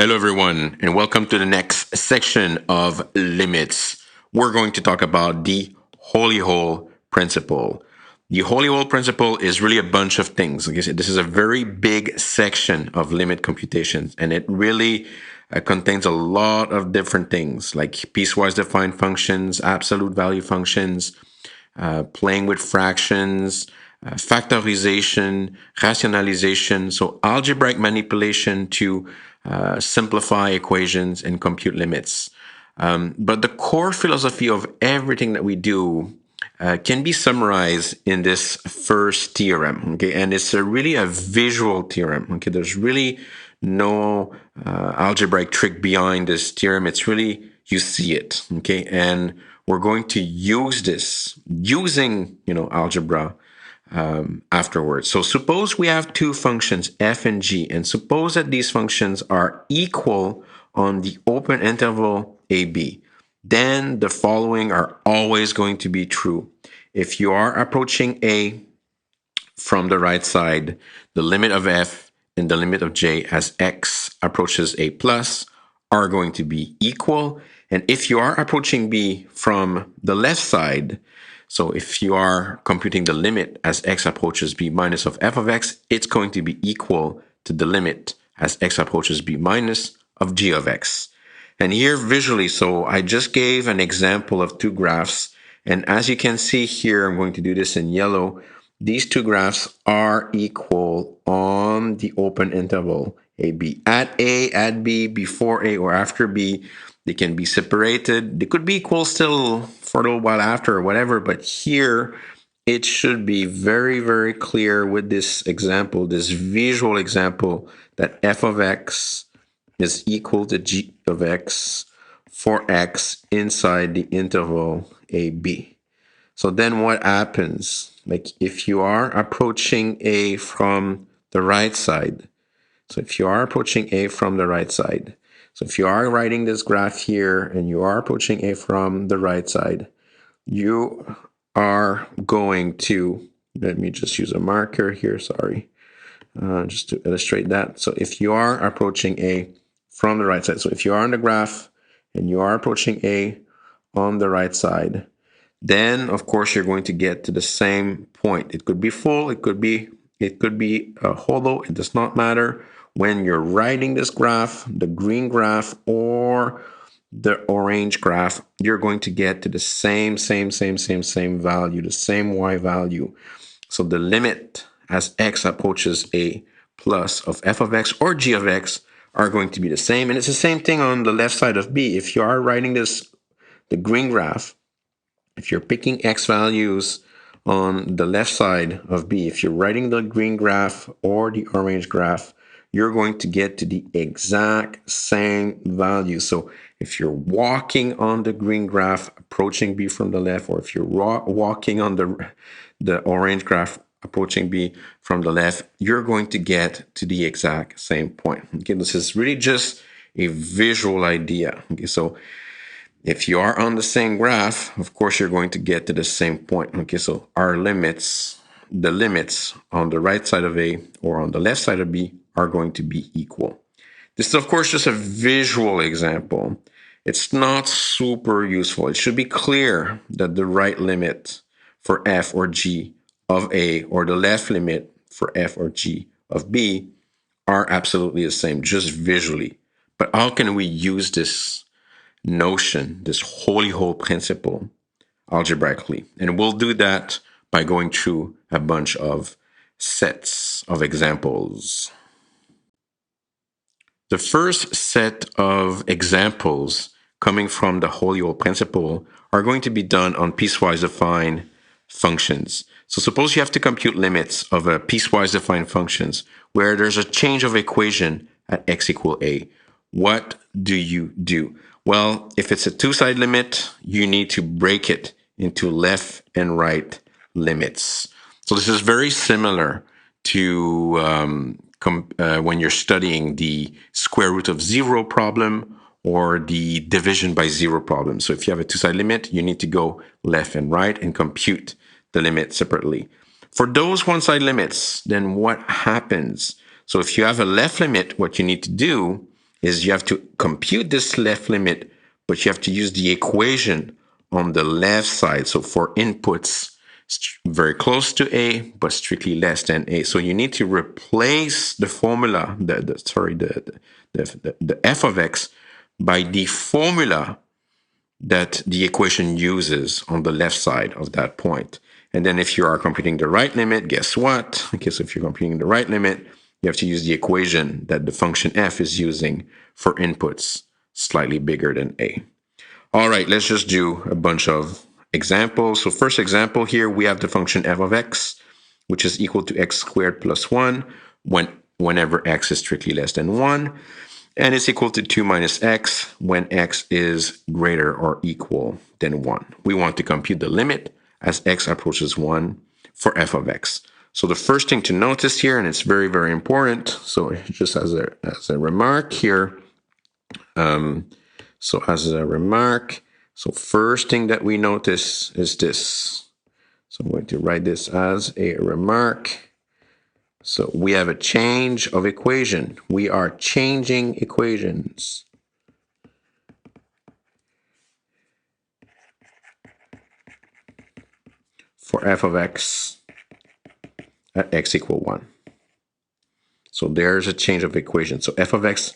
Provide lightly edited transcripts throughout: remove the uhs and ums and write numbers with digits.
Hello, everyone, and welcome to the next section of limits. We're going to talk about the holy hole principle. The holy hole principle is really a bunch of things. Like I said, this is a very big section of limit computations, and it really contains a lot of different things like piecewise defined functions, absolute value functions, playing with fractions, factorization, rationalization, so algebraic manipulation to simplify equations and compute limits. But the core philosophy of everything that we do can be summarized in this first theorem, okay? And it's really a visual theorem, okay? There's really no algebraic trick behind this theorem. It's really, you see it, okay? And we're going to use this using, algebra afterwards. So suppose we have two functions, f and g, and suppose that these functions are equal on the open interval ab. Then the following are always going to be true. If you are approaching a from the right side, the limit of f and the limit of j as x approaches a plus are going to be equal. And if you are approaching b from the left side, so if you are computing the limit as x approaches b minus of f of x, it's going to be equal to the limit as x approaches b minus of g of x. And here visually, so I just gave an example of two graphs. And as you can see here, I'm going to do this in yellow. These two graphs are equal on the open interval AB. At A, at B, before A, or after B, they can be separated. They could be equal still for a little while after or whatever, but here it should be very, very clear with this example, this visual example, that f of x is equal to g of x for x inside the interval AB. So then what happens? Like if you are approaching A from the right side, so if you are approaching A from the right side, so if you are writing this graph here and you are approaching A from the right side, you are going to, let me just use a marker here, sorry, just to illustrate that. So if you are approaching A from the right side, so if you are on the graph and you are approaching A on the right side, then of course you're going to get to the same point. It could be full, it could be hollow, it does not matter. When you're writing this graph, the green graph or the orange graph, you're going to get to the same value, the same y value. So the limit as x approaches a plus of f of x or g of x are going to be the same. And it's the same thing on the left side of b. If you are writing this, the green graph, if you're picking x values on the left side of B, if you're writing the green graph or the orange graph, you're going to get to the exact same value. So if you're walking on the green graph, approaching B from the left, or if you're walking on the orange graph, approaching B from the left, you're going to get to the exact same point. Okay, this is really just a visual idea. Okay, so if you are on the same graph, of course, you're going to get to the same point. Okay, so our limits, the limits on the right side of A or on the left side of B are going to be equal. This is, of course, just a visual example. It's not super useful. It should be clear that the right limit for f or g of A or the left limit for f or g of B are absolutely the same, just visually. But how can we use this notion, this holy hole principle, algebraically? And we'll do that by going through a bunch of sets of examples. The first set of examples coming from the holy hole principle are going to be done on piecewise defined functions. So suppose you have to compute limits of a piecewise defined functions where there's a change of equation at x equal a. What do you do? Well, if it's a two-side limit, you need to break it into left and right limits. So this is very similar to when you're studying the square root of zero problem or the division by zero problem. So if you have a two-side limit, you need to go left and right and compute the limit separately. For those one-side limits, then what happens? So if you have a left limit, what you need to do is you have to compute this left limit, but you have to use the equation on the left side. So for inputs very close to A, but strictly less than A. So you need to replace the formula, the f of x by the formula that the equation uses on the left side of that point. And then if you are computing the right limit, guess what? Okay, so if you're computing the right limit, you have to use the equation that the function f is using for inputs slightly bigger than A. All right, let's just do a bunch of examples. So first example here, we have the function f of x, which is equal to x squared plus 1 whenever x is strictly less than 1. And it's equal to 2 minus x when x is greater or equal than 1. We want to compute the limit as x approaches 1 for f of x. So the first thing to notice here, and it's very, very important, so just as a remark here, so first thing that we notice is this. So I'm going to write this as a remark. So we have a change of equation. We are changing equations. For f of x at x equal 1. So there's a change of equation. So f of x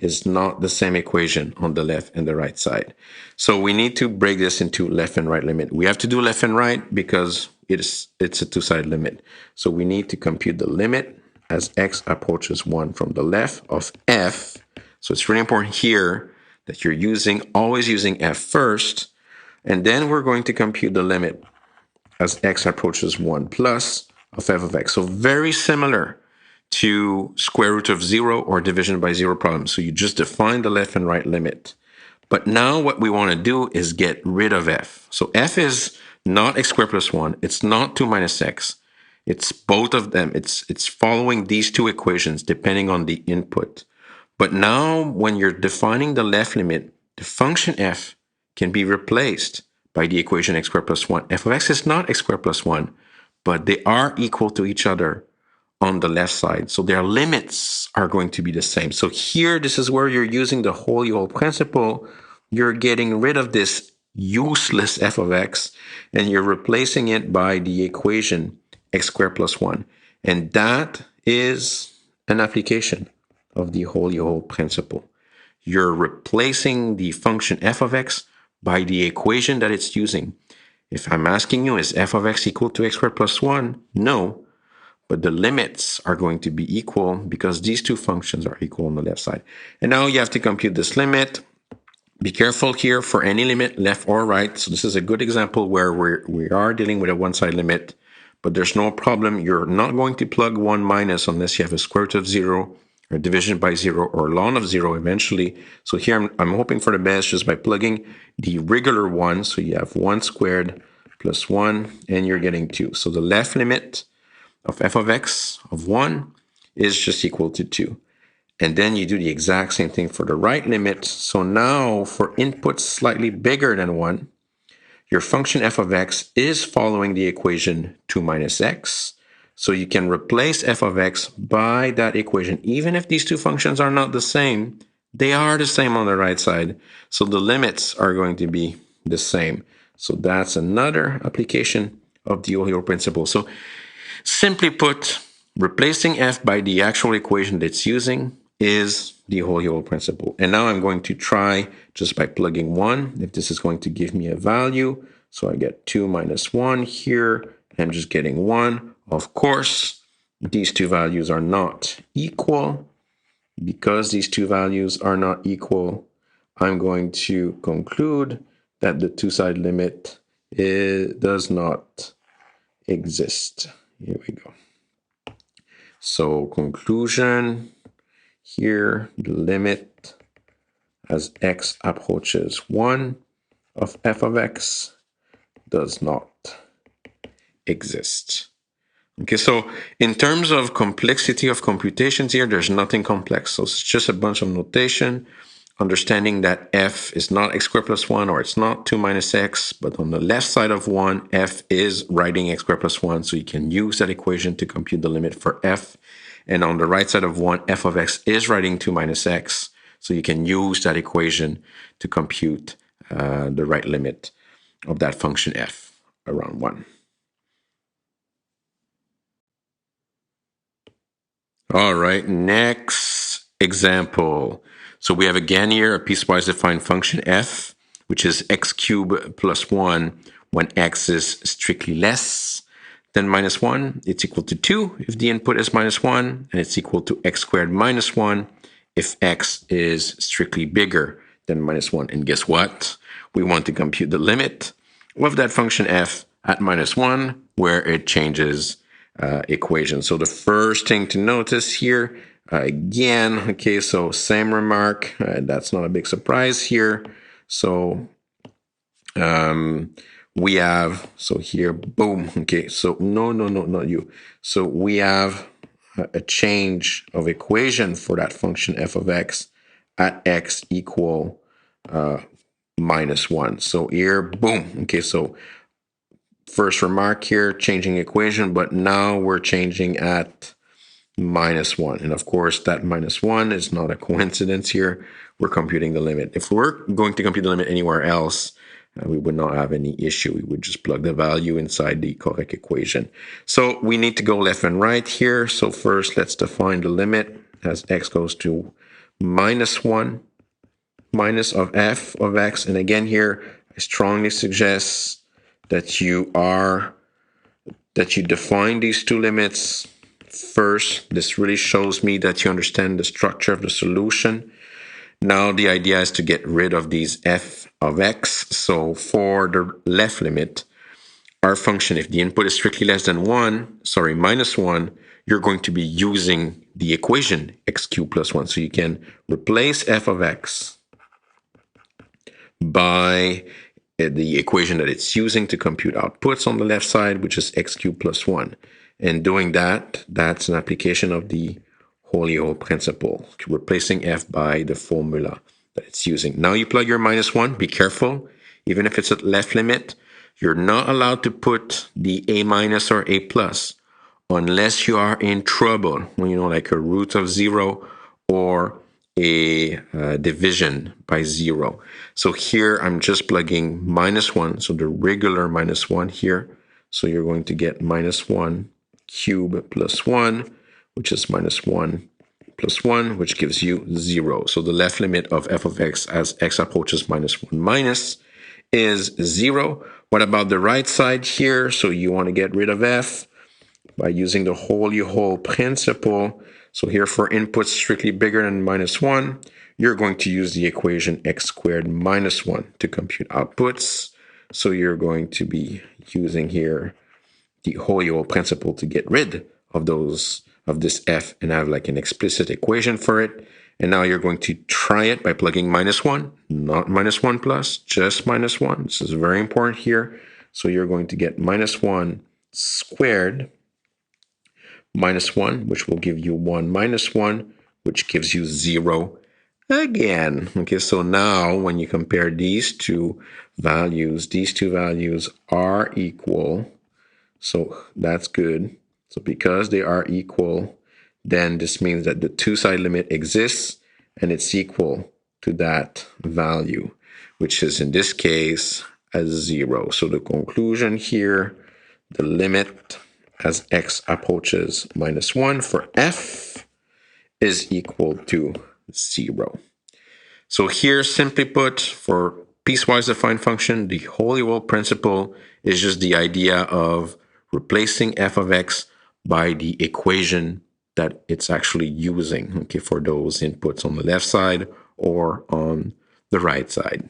is not the same equation on the left and the right side. So we need to break this into left and right limit. We have to do left and right because it's a two-sided limit. So we need to compute the limit as x approaches 1 from the left of f. So it's really important here that you're always using f first, and then we're going to compute the limit as x approaches 1 plus of f of x. So very similar to square root of 0 or division by 0 problem. So you just define the left and right limit. But now what we want to do is get rid of f. So f is not x squared plus 1. It's not 2 minus x. It's both of them. It's following these two equations depending on the input. But now when you're defining the left limit, the function f can be replaced by the equation x squared plus 1. F of x is not x squared plus 1, but they are equal to each other on the left side. So their limits are going to be the same. So here, this is where you're using the wholly whole principle. You're getting rid of this useless f of x, and you're replacing it by the equation x squared plus 1. And that is an application of the wholly whole principle. You're replacing the function f of x by the equation that it's using. If I'm asking you, is f of x equal to x squared plus 1? No. But the limits are going to be equal because these two functions are equal on the left side. And now you have to compute this limit. Be careful here for any limit, left or right. So this is a good example where we are dealing with a one-side limit, but there's no problem. You're not going to plug 1 minus unless you have a square root of 0 or division by 0 or ln of 0 eventually. So here I'm hoping for the best just by plugging the regular 1. So you have 1 squared plus 1, and you're getting 2. So the left limit of f of x of 1 is just equal to 2. And then you do the exact same thing for the right limit. So now for inputs slightly bigger than 1, your function f of x is following the equation 2 minus x. So you can replace f of x by that equation. Even if these two functions are not the same, they are the same on the right side. So the limits are going to be the same. So that's another application of the O'Hare principle. So simply put, replacing f by the actual equation that it's using is the O'Hare principle. And now I'm going to try just by plugging 1, if this is going to give me a value. So I get 2 minus 1 here. I'm just getting 1. Of course, these two values are not equal. Because these two values are not equal, I'm going to conclude that the two-side limit does not exist. Here we go. So conclusion, here the limit as x approaches 1 of f of x does not exist. Okay, so in terms of complexity of computations here, there's nothing complex. So it's just a bunch of notation, understanding that f is not x squared plus 1 or it's not 2 minus x, but on the left side of 1, f is writing x squared plus 1. So you can use that equation to compute the limit for f. And on the right side of 1, f of x is writing 2 minus x. So you can use that equation to compute the right limit of that function f around 1. All right, next example. So we have again here a piecewise defined function f, which is x cubed plus 1 when x is strictly less than minus 1. It's equal to 2 if the input is minus 1, and it's equal to x squared minus 1 if x is strictly bigger than minus 1. And guess what? We want to compute the limit of that function f at minus 1, where it changes equation. So the first thing to notice here, again, okay, so same remark, that's not a big surprise here. So we have, so here, boom, okay, so no, not you. So we have a change of equation for that function f of x at x equal minus 1. So here, boom, okay, so first remark here, changing equation, but now we're changing at minus 1. And of course, that minus 1 is not a coincidence here. We're computing the limit. If we're going to compute the limit anywhere else, we would not have any issue. We would just plug the value inside the correct equation. So we need to go left and right here. So first, let's define the limit as x goes to minus 1 minus of f of x. And again here, I strongly suggest that you define these two limits first. This really shows me that you understand the structure of the solution. Now the idea is to get rid of these f of x. So for the left limit, our function, if the input is strictly less than minus 1, you're going to be using the equation x cubed plus 1. So you can replace f of x by the equation that it's using to compute outputs on the left side, which is x cubed plus 1. And doing that, that's an application of the Holy principle, replacing f by the formula that it's using. Now you plug your minus 1. Be careful. Even if it's at left limit, you're not allowed to put the a minus or a plus unless you are in trouble, like a root of 0 or a division by 0. So here I'm just plugging minus 1, so the regular minus 1 here. So you're going to get minus 1 cubed plus 1, which is minus 1 plus 1, which gives you 0. So the left limit of f of x as x approaches minus 1 minus is 0. What about the right side here? So you want to get rid of f by using the whole principle. So here for inputs strictly bigger than minus 1, you're going to use the equation x squared minus 1 to compute outputs. So you're going to be using here the whole principle to get rid of this f and have like an explicit equation for it. And now you're going to try it by plugging minus 1, not minus 1 plus, just minus 1. This is very important here. So you're going to get minus 1 squared minus 1, which will give you 1 minus 1, which gives you 0 again. Okay, so now when you compare these two values are equal. So that's good. So because they are equal, then this means that the two-side limit exists and it's equal to that value, which is in this case as 0. So the conclusion here, the limit as x approaches minus 1 for f is equal to 0. So here, simply put, for piecewise defined function, the Holy principle is just the idea of replacing f of x by the equation that it's actually using, okay, for those inputs on the left side or on the right side.